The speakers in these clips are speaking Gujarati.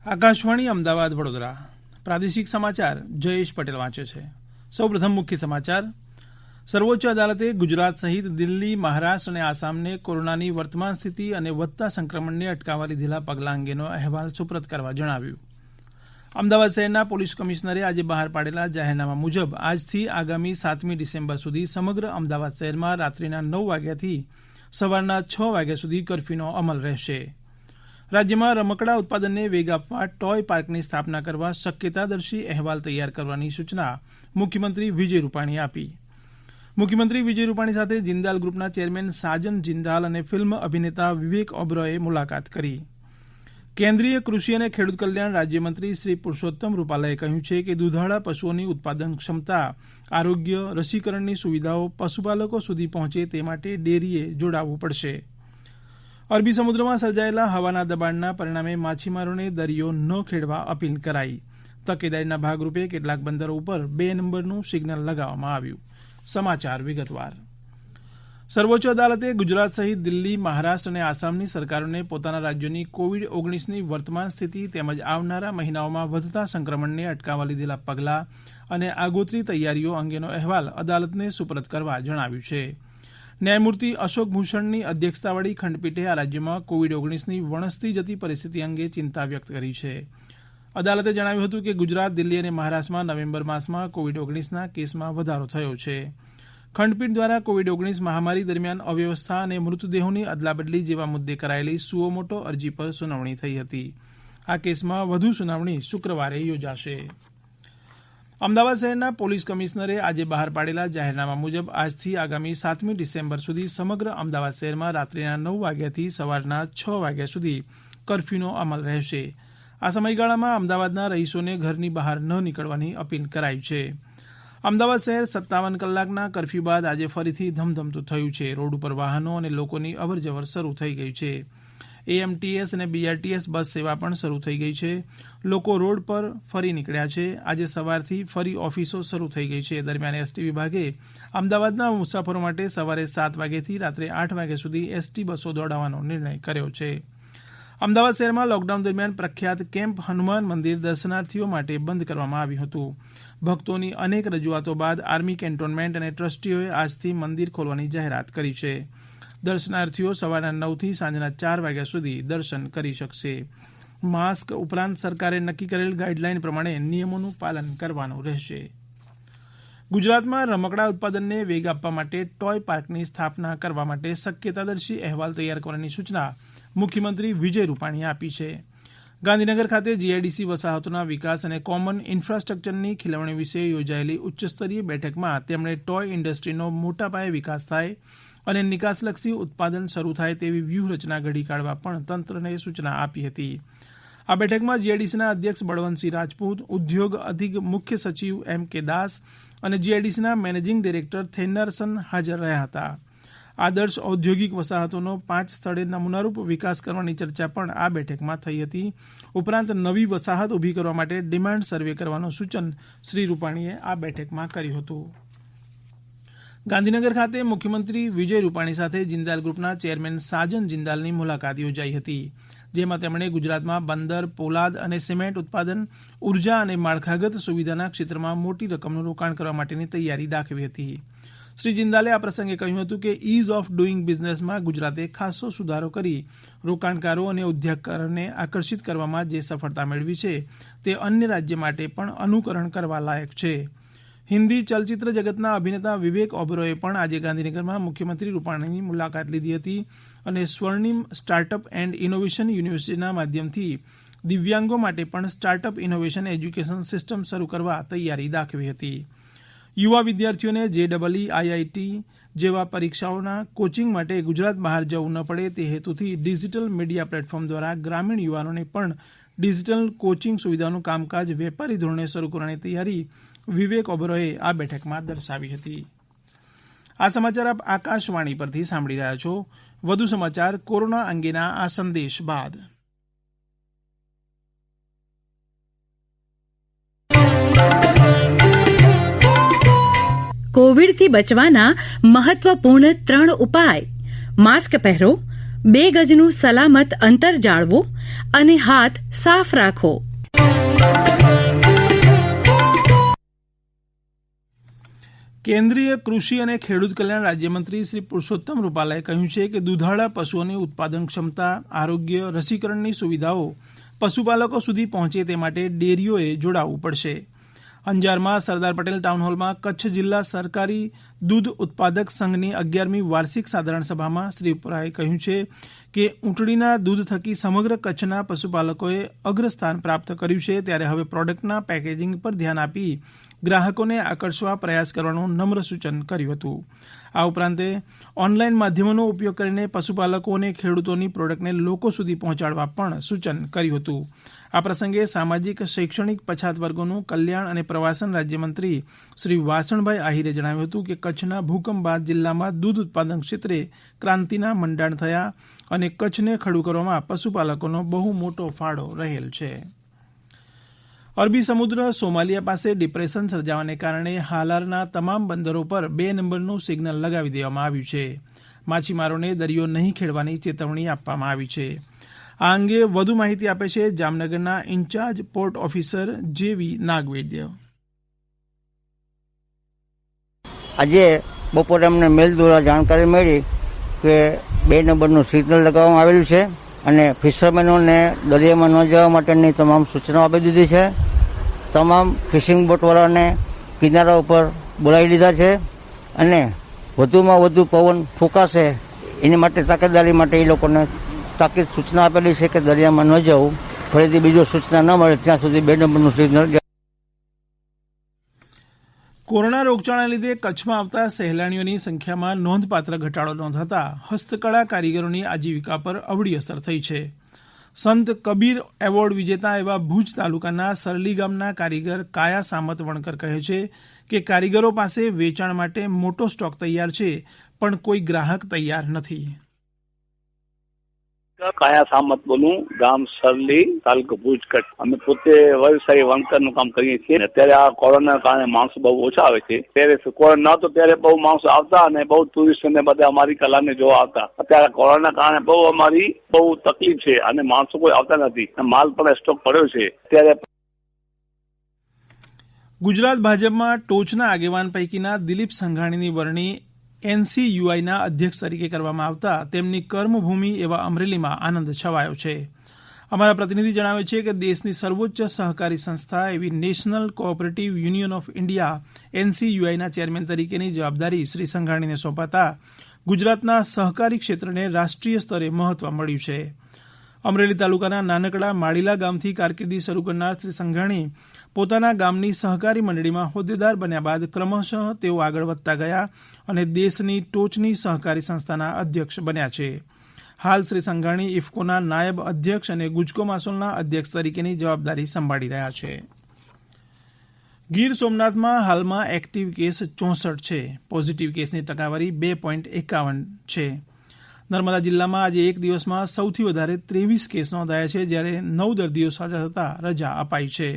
આકાશવાણી અમદાવાદ વડોદરા પ્રાદેશિક સમાચાર જયેશ પટેલ વાંચે છે. સૌપ્રથમ મુખ્ય સમાચાર. સર્વોચ્ચ અદાલતે ગુજરાત સહિત દિલ્હી, મહારાષ્ટ્ર અને આસામને કોરોનાની વર્તમાન સ્થિતિ અને વધતા સંક્રમણને અટકાવવા લીધેલા પગલાં અંગેનો અહેવાલ સુપ્રત કરવા જણાવ્યું. અમદાવાદ શહેરના પોલીસ કમિશનરે આજે બહાર પાડેલા જાહેરનામા મુજબ આજથી આગામી 7મી ડિસેમ્બર સુધી સમગ્ર અમદાવાદ શહેરમાં રાત્રિના 9 વાગ્યાથી સવારના 6 વાગ્યા સુધી કરફ્યુનો અમલ રહેશે. રાજ્યમાં રમકડા ઉત્પાદનને વેગ આપવા ટોય પાર્કની સ્થાપના કરવા શક્યતાદર્શી અહેવાલ તૈયાર કરવાની સૂચના મુખ્યમંત્રી વિજય રૂપાણીએ આપી. મુખ્યમંત્રી વિજય રૂપાણી સાથે જિંદાલ ગ્રુપના ચેરમેન સાજન જિંદાલ અને ફિલ્મ અભિનેતા વિવેક ઓબેરોયે મુલાકાત કરી. કેન્દ્રીય કૃષિ અને ખેડૂત કલ્યાણ રાજ્યમંત્રી શ્રી પુરુષોત્તમ રૂપાલાએ કહ્યું છે કે દૂધાળા પશુઓની ઉત્પાદન ક્ષમતા, આરોગ્ય, રસીકરણની સુવિધાઓ પશુપાલકો સુધી પહોંચે તે માટે ડેરીએ જોડાવવું પડશે. અરબી સમુદ્રમાં સર્જાયેલા હવાના દબાણના પરિણામે માછીમારોને દરિયો ન ખેડવા અપીલ કરાઈ. તકેદારીના ભાગરૂપે કેટલાક બંદરો ઉપર 2 નંબરનું સિગ્નલ લગાવવામાં આવ્યું. સમાચાર વિગતવાર. સર્વોચ્ચ અદાલતે ગુજરાત સહિત દિલ્હી, મહારાષ્ટ્ર અને આસામની સરકારોને પોતાના રાજ્યોની કોવિડ-19ની વર્તમાન સ્થિતિ તેમજ આવનારા મહિનાઓમાં વધતા સંક્રમણને અટકાવવા લીધેલા પગલાં અને આગોતરી તૈયારીઓ અંગેનો અહેવાલ અદાલતને સુપરત કરવા જણાવ્યું છે. ન્યાયમૂર્તિ અશોક ભૂષણની અધ્યક્ષતાવાળી ખંડપીઠે આ રાજ્યોમાં કોવિડ-19ની વણસતી જતી પરિસ્થિતિ અંગે ચિંતા વ્યક્ત કરી છે. અદાલતે જણાવ્યું હતું કે ગુજરાત, દિલ્હી અને મહારાષ્ટ્રમાં નવેમ્બર માસમાં કોવિડ-19ના કેસમાં વધારો થયો છે. ખંડપીઠ દ્વારા કોવિડ-19 મહામારી દરમિયાન અવ્યવસ્થા અને મૃતદેહોની અદલાબદલી જેવા મુદ્દે કરાયેલી સુઓ મોટો અરજી પર સુનાવણી થઈ હતી. આ કેસમાં વધુ સુનાવણી શુક્રવારે યોજાશે. અમદાવાદ શહેરના પોલીસ કમિશનરે આજે બહાર પાડેલા જાહેરનામા મુજબ આજથી આગામી 7મી ડિસેમ્બર સુધી સમગ્ર અમદાવાદ શહેરમાં રાત્રિના 9 વાગ્યાથી સવારના 6 વાગ્યા સુધી કરફ્યુનો અમલ રહેશે. આ સમયગાળામાં અમદાવાદના રહીશોને ઘરની બહાર ન નીકળવાની અપીલ કરાઈ છે. અમદાવાદ શહેર 57 કલાકના કરફ્યુ બાદ આજે ફરીથી ધમધમતું થયું છે. રોડ ઉપર વાહનો અને લોકોની અવરજવર શરૂ થઈ ગઈ છે. એએમટીએસ અને બીઆરટીએસ બસ સેવા પણ શરૂ થઈ ગઈ છે. લોકો રોડ પર ફરી નીકળ્યા છે. આજે સવારથી ફરી ઓફિસો શરૂ થઈ ગઈ છે. દરમિયાન એસટી વિભાગે અમદાવાદના મુસાફરો માટે સવારે 7 વાગ્યાથી રાત્રે 8 વાગ્યા સુધી એસટી બસો દોડાવવાનો નિર્ણય કર્યો છે. અમદાવાદ શહેરમાં લોકડાઉન દરમિયાન પ્રખ્યાત કેમ્પ હનુમાન મંદિર દર્શનાર્થીઓ માટે બંધ કરવામાં આવ્યું હતું. ભક્તોની અનેક રજૂઆતો બાદ આર્મી કેન્ટોનમેન્ટ અને ટ્રસ્ટીઓએ આજથી મંદિર ખોલવાની જાહેરાત કરી છે. દર્શનાર્થીઓ સવારના 9થી સાંજના 4 વાગ્યા સુધી દર્શન કરી શકશે. માસ્ક ઉપરાંત સરકારે નક્કી કરેલ ગાઈડલાઈન પ્રમાણે નિયમોનું પાલન કરવાનું રહેશે. ગુજરાતમાં રમકડા ઉત્પાદનને વેગ આપવા માટે ટોય પાર્કની સ્થાપના કરવા માટે શક્યતાદર્શી અહેવાલ તૈયાર કરવાની સૂચના મુખ્યમંત્રી વિજય રૂપાણીએ આપી છે. ગાંધીનગર ખાતે જીઆઈડીસી વસાહતોના વિકાસ અને કોમન ઇન્ફ્રાસ્ટ્રક્ચરની ખીલવણી વિશે યોજાયેલી ઉચ્ચસ્તરીય બેઠકમાં તેમણે ટોય ઇન્ડસ્ટ્રીનો મોટા પાયે વિકાસ થાય અને નિકાસલક્ષી ઉત્પાદન શરૂ થાય તેવી વ્યૂહરચના ઘડી કાઢવા પણ તંત્રને સૂચના આપી હતી. આ બેઠકમાં જીઆઈડીસીના અધ્યક્ષ બળવંતસિંહ રાજપૂત, ઉદ્યોગ અધિક મુખ્ય સચિવ એમ.કે. દાસ અને જીઆઈડીસીના મેનેજિંગ ડિરેક્ટર થેન્નારસન હાજર રહ્યા હતા. આદર્શ ઔદ્યોગિક વસાહતોનો 5 સ્થળે નમૂનારૂપ વિકાસ કરવાની ચર્ચા પણ આ બેઠકમાં થઈ હતી. ઉપરાંત નવી વસાહત ઊભી કરવા માટે ડિમાન્ડ સર્વે કરવાનું સૂચન શ્રી રૂપાણીએ આ બેઠકમાં કર્યું હતું. ગાંધીનગર ખાતે મુખ્યમંત્રી વિજય રૂપાણી સાથે જિંદાલ ગ્રુપના ચેરમેન સાજન જિંદાલની મુલાકાત યોજાઈ હતી. જેમાં તેમણે ગુજરાતમાં બંદર, પોલાદ અને સિમેન્ટ ઉત્પાદન, ઉર્જા અને માળખાગત સુવિધાના ક્ષેત્રમાં મોટી રકમનું રોકાણ કરવા માટેની તૈયારી દાખવી હતી. શ્રી જિંદાલે આ પ્રસંગે કહ્યું હતું કે ઇઝ ઓફ ડુઇંગ બિઝનેસમાં ગુજરાતે ખાસો સુધારો કરી રોકાણકારો અને ઉદ્યોગકારોને આકર્ષિત કરવામાં જે સફળતા મેળવી છે તે અન્ય રાજ્ય માટે પણ અનુકરણ કરવા લાયક છે. હિન્દી ચલચિત્ર જગતના અભિનેતા વિવેક ઓબેરોયે પણ આજે ગાંધીનગરમાં મુખ્યમંત્રી રૂપાણીની મુલાકાત લીધી હતી અને સ્વર્ણિમ સ્ટાર્ટઅપ એન્ડ ઇનોવેશન યુનિવર્સિટીના માધ્યમથી દિવ્યાંગો માટે પણ સ્ટાર્ટઅપ ઇનોવેશન એજ્યુકેશન સિસ્ટમ શરૂ કરવા તૈયારી દાખવી હતી. યુવા વિદ્યાર્થીઓને જેઈઈ, આઈઆઈટી જેવા પરીક્ષાઓના કોચિંગ માટે ગુજરાત બહાર જવું ન પડે તે હેતુથી ડિજિટલ મીડિયા પ્લેટફોર્મ દ્વારા ગ્રામીણ યુવાનોને પણ ડિજિટલ કોચિંગ સુવિધાનું કામકાજ વેપારી ધોરણે શરૂ કરવાની તૈયારી વિવેક ઓબેરોયે આ બેઠકમાં દર્શાવી હતી. આ સમાચાર આપ આકાશવાણી પરથી સાંભળી રહ્યા છો. વધુ સમાચાર કોરોના અંગેના આ સંદેશ બાદ. કોવિડથી બચવાના મહત્વપૂર્ણ 3 ઉપાય: માસ્ક પહેરો, 2 ગજનું સલામત અંતર જાળવો અને હાથ સાફ રાખો. કેન્દ્રીય કૃષિ અને ખેડૂત કલ્યાણ રાજ્યમંત્રી શ્રી પુરુષોત્તમ રૂપાલાએ કહ્યું છે કે દૂધાળા પશુઓની ઉત્પાદન ક્ષમતા, આરોગ્ય, રસીકરણની સુવિધાઓ પશુપાલકો સુધી પહોંચે તે માટે ડેરીઓએ જોડાવવું પડશે. અંજારમાં સરદાર પટેલ ટાઉનહોલમાં કચ્છ જિલ્લા સરકારી દૂધ ઉત્પાદક સંઘની 11મી વાર્ષિક સાધારણ સભામાં શ્રી રૂપાલાએ કહ્યું છે કે ઊંટડીના દૂધ થકી સમગ્ર કચ્છના પશુપાલકોએ અગ્રસ્થાન પ્રાપ્ત કર્યું છે, ત્યારે હવે પ્રોડક્ટના પેકેજિંગ પર ધ્યાન આપી ગ્રાહકોને આકર્ષવા પ્રયાસ કરવાનું નમ્ર સૂચન કર્યું હતું. આ ઉપરાંત ઓનલાઈન માધ્યમોનો ઉપયોગ કરીને પશુપાલકો અને ખેડૂતોની પ્રોડક્ટને લોકો સુધી પહોંચાડવા પણ સૂચન કર્યું હતું. આ પ્રસંગે સામાજિક શૈક્ષણિક પછાત વર્ગોનું કલ્યાણ અને પ્રવાસન રાજ્યમંત્રી શ્રી વાસણભાઈ આહિરે જણાવ્યું હતું કે કચ્છના ભૂકંપ બાદ જિલ્લામાં દૂધ ઉત્પાદન ક્ષેત્રે ક્રાંતિના મંડાણ થયા અને કચ્છને ખડું કરવામાં પશુપાલકોનો બહુ મોટો ફાળો રહેલ છે. અરબી સમુદ્ર સોમાલિયા પાસે ડિપ્રેશન સર્જાવાને કારણે હાલારના તમામ બંદરો પર 2 નંબરનું સિગ્નલ લગાવી દેવામાં આવ્યું છે. માછીમારોને દરિયો નહીં ખેડવાની ચેતવણી આપવામાં આવી છે. આ અંગે વધુ માહિતી આપે છે જામનગરના ઇન્ચાર્જ પોર્ટ ઓફિસર જેવી નાગવૈદ્ય. આજે બપોરે અમને મેલ દ્વારા જાણકારી મળી કે 2 નંબરનું સિગ્નલ લગાવવામાં આવેલું છે અને ફિશરમેનોને દરિયામાં ન જવા માટેની તમામ સૂચનાઓ આપી દીધી છે. તમામ ફિશિંગ બોટવાળાને કિનારા ઉપર બોલાવી લીધા છે અને વધુમાં વધુ પવન ફૂંકાશે એની માટે તાકેદારી માટે એ લોકોને તાકીદ સૂચના આપેલી છે કે દરિયામાં ન જવું. ફરીથી બીજો સૂચના ન મળે ત્યાં સુધી 2 નંબરનું સિગ્નલ. કોરોના રોગચાળાને લીધે કચ્છમાં આવતા સહેલાણીઓની સંખ્યામાં નોંધપાત્ર ઘટાડો નોંધાતા હસ્તકળા કારીગરોની આજીવિકા પર અવળી અસર થઈ છે. સંત કબીર એવોર્ડ વિજેતા એવા ભુજ તાલુકાના સરલી ગામના કારીગર કાયા સામત વણકર કહે છે કે કારીગરો પાસે વેચાણ માટે મોટો સ્ટોક તૈયાર છે, પણ કોઈ ગ્રાહક તૈયાર નથી. કાયા સામત બોલું, ગામ સરલી, તાલુકો ભુજ, કચ્છ. અમે પોતે વ્યવસાયી વણકરનું કામ કરીએ છીએ. અત્યારે આ કોરોના કારણે માણસો બહુ ઓછા આવે છે. ત્યારે કોરોના નહોતો ત્યારે બહુ માણસો આવતા અને બહુ ટુરિસ્ટ ને બધા અમારી કલાને જોવા આવતા. અત્યારે કોરોના કારણે બહુ અમારી બહુ તકલીફ છે અને માણસો કોઈ આવતા નથી. માલ પણ સ્ટોક પડ્યો છે. ત્યારે ગુજરાત ભાજપમાં ટોચના આગેવાન પૈકીના દિલીપ સંઘાણીની વરણી એનસીયુઆઈના અધ્યક્ષ તરીકે કરવામાં આવતા તેમની કર્મભૂમિ એવા અમરેલીમાં આનંદ છવાયો છે. અમારા પ્રતિનિધિ જણાવે છે કે દેશની સર્વોચ્ચ સહકારી સંસ્થા એવી national cooperative union of India એનસીયુઆઈના ચેરમેન તરીકેની જવાબદારી શ્રી સંઘાણીને સોંપાતા ગુજરાતના સહકારી ક્ષેત્રને રાષ્ટ્રીય સ્તરે મહત્વ મળ્યું છે. અમરેલી તાલુકાના નાનકડા માળીલા ગામથી કારકિર્દી શરૂ કરનાર શ્રી સંઘાણી પોતાના ગામની સહકારી મંડળીમાં હોદ્દેદાર બન્યા બાદ ક્રમશઃ તેઓ આગળ વધતા ગયા અને દેશની ટોચની સહકારી સંસ્થાના અધ્યક્ષ બન્યા છે. હાલ શ્રી સંઘાણી ઇફકોના નાયબ અધ્યક્ષ અને ગુજકો માસોલના અધ્યક્ષ તરીકેની જવાબદારી સંભાળી રહ્યા છે. ગીર સોમનાથમાં હાલમાં એક્ટિવ કેસ 64 છે. પોઝિટિવ કેસની ટકાવારી 2.51 છે. નર્મદા જિલ્લામાં આજે એક દિવસમાં સૌથી વધારે 23 કેસ નોંધાયા છે, જ્યારે 9 દર્દીઓ સાજા થતાં રજા અપાઈ છે.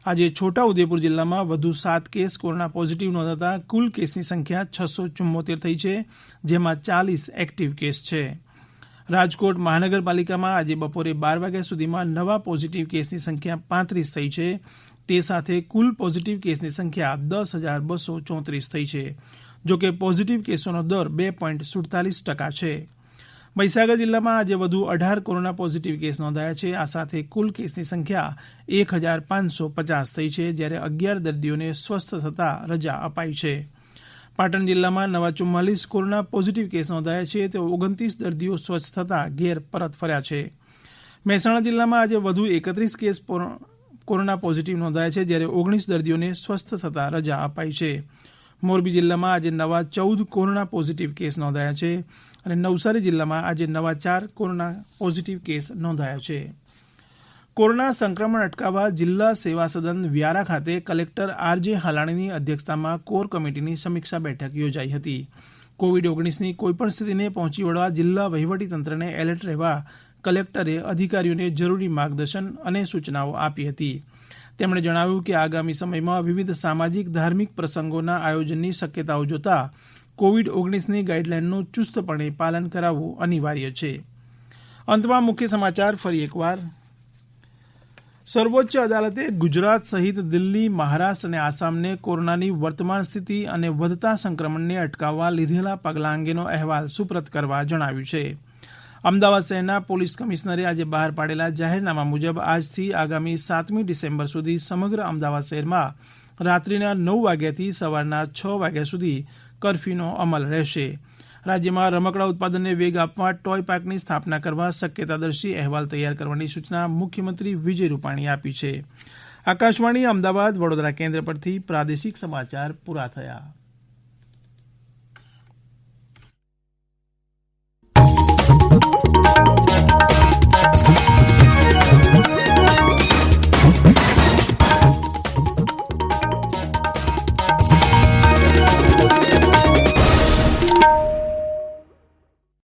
આજે છોટા ઉદેપુર જિલ્લામાં વધુ 7 કેસ કોરોના પોઝિટિવ નોંધાતા કુલ કેસની સંખ્યા 674 થઈ છે, જેમાં 40 એક્ટિવ કેસ છે. રાજકોટ મહાનગરપાલિકામાં આજે બપોરે 12 વાગ્યા સુધીમાં નવા પોઝિટિવ કેસની સંખ્યા 35 થઈ છે. તે સાથે કુલ પોઝિટિવ કેસની સંખ્યા 10,234 થઈ છે. જોકે પોઝિટિવ કેસોનો દર 2.47% છે. મહીસાગર જિલ્લામાં આજે વધુ 18 કોરોના પોઝિટિવ કેસ નોંધાયા છે. આ સાથે કુલ કેસની સંખ્યા 1,550 થઈ છે, જ્યારે 11 દર્દીઓને સ્વસ્થ થતાં રજા અપાઈ છે. પાટણ જિલ્લામાં નવા 44 કોરોના પોઝિટિવ કેસ નોંધાયા છે, તો 29 દર્દીઓ સ્વસ્થ થતાં ઘેર પરત ફર્યા છે. મહેસાણા જિલ્લામાં આજે વધુ 31 કેસ કોરોના પોઝિટિવ નોંધાયા છે, જ્યારે 19 દર્દીઓને સ્વસ્થ થતાં રજા અપાઈ છે. મોરબી જિલ્લામાં આજે નવા 14 કોરોના પોઝિટિવ કેસ નોંધાયા છે અને નવસારી જિલ્લામાં આજે નવા 4 કોરોના પોઝિટિવ કેસ નોંધાયા છે. કોરોના સંક્રમણ અટકાવવા જિલ્લા સેવા સદન વ્યારા ખાતે કલેક્ટર આરજે હાલાણીની અધ્યક્ષતામાં કોર કમિટીની સમીક્ષા બેઠક યોજાઈ હતી. કોવિડ-19ની કોઈપણ સ્થિતિને પહોંચી વળવા જિલ્લા વહીવટીતંત્રને એલર્ટ રહેવા કલેક્ટરે અધિકારીઓને જરૂરી માર્ગદર્શન અને સૂચનાઓ આપી હતી. તેમણે જણાવ્યું કે આગામી સમયમાં વિવિધ સામાજિક ધાર્મિક પ્રસંગોના આયોજનની શક્યતાઓ જોતા કોવિડ-19ની ગાઈડલાઈનનું ચુસ્તપણે પાલન કરાવવું અનિવાર્ય છે. અંતમાં મુખ્ય સમાચાર ફરી એકવાર. સર્વોચ્ચ અદાલતે ગુજરાત સહિત દિલ્હી, મહારાષ્ટ્ર અને આસામને કોરોનાની વર્તમાન સ્થિતિ અને વધતા સંક્રમણને અટકાવવા લીધેલા પગલાં અંગેનો અહેવાલ સુપરત કરવા જણાવ્યું છે. અમદાવાદ શહેરના પોલીસ કમિશનરે આજે બહાર પાડેલા જાહેરનામા મુજબ આજથી આગામી 7મી ડિસેમ્બર સુધી સમગ્ર અમદાવાદ શહેરમાં રાત્રિના 9 વાગ્યાથી સવારના 6 વાગ્યા સુધી કરફ્યુનો અમલ રહેશે. રાજ્યમાં રમકડા ઉત્પાદનને વેગ આપવા ટોય પાર્કની સ્થાપના કરવા શક્યતાદર્શી અહેવાલ તૈયાર કરવાની સૂચના મુખ્યમંત્રી વિજય રૂપાણીએ આપી છે. આકાશવાણી અમદાવાદ વડોદરા કેન્દ્ર પરથી પ્રાદેશિક સમાચાર પૂરા થયા.